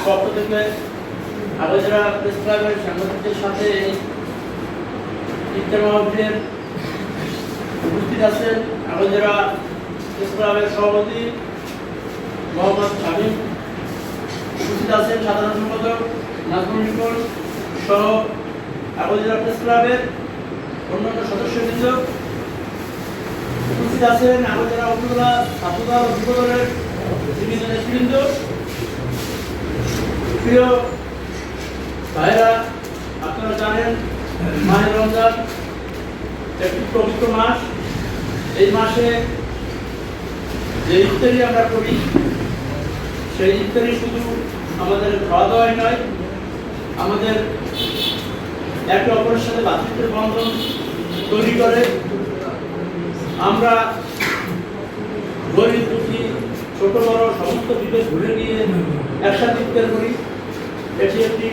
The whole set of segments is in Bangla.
পক্ষ থেকে আগরতলা প্রেস ক্লাবের সাংবাদিকদের সাথে ইফতার মাহফিলের উপস্থিত আছেন আগরতলা প্রেস ক্লাবের সভাপতি মোহাম্মদ শামীম, উপস্থিত আছেন সাধারণ সম্পাদক নাজমুল নিকল সহ আগরতলা প্রেস ক্লাবের অন্যান্য সদস্যবৃন্দ, উপস্থিত আছেন আগরতলা উপজেলা ছাত্রদল ও যুবদলের বিভিন্ন নেতৃবৃন্দ। প্রিয় ভাইরা, আপনারা জানেন মাহে রমজান একটি পবিত্র মাস। এই মাসে যে ইফতারি আমরা করি সেই ইফতারি শুধু আমাদের খাওয়া দাওয়াই নয়, আমাদের একে অপরের সাথে ভ্রাতৃত্বের বন্ধন তৈরি করে। আমরা গরিব দুঃখী ছোট বড় সমস্ত বিভেদ ভুলে গিয়ে একসাথে ইফতার করি। এটি একটি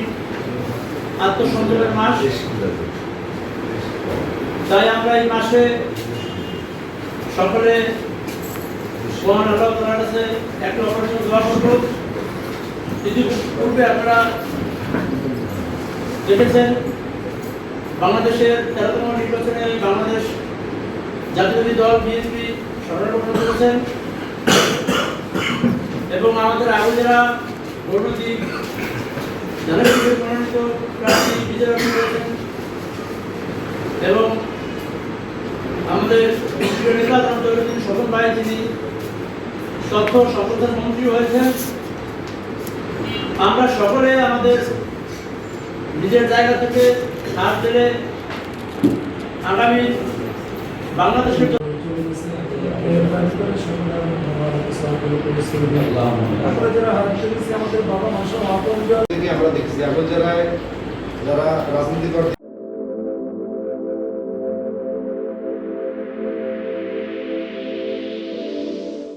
আত্মসংযমের মাস। তাই আমরা এই মাসে সকলে মহান আল্লাহ তাআলার কাছে একে অপরের জন্য দোয়া করব। ইতিপূর্বে আপনারা দেখেছেন বাংলাদেশের 13তম নির্বাচনে বাংলাদেশ জাতীয়তাবাদী দল বিএনপি সরকার গঠন করেছেন এবং আমাদের আগরতলা গণদ্বীপ জনগণের মনোনীত প্রার্থী বিজয় অর্জন করেছেন এবং আমাদের প্রিয় নেতা জনতা স্বপন ভাই যিনি তথ্য সম্প্রচার মন্ত্রী হয়েছেন। আমরা সকলে আমাদের নিজের জায়গা থেকে সাথ দিলে আগামী বাংলাদেশের আমরা দেখছি আগরতলায় যারা রাজনীতি করতে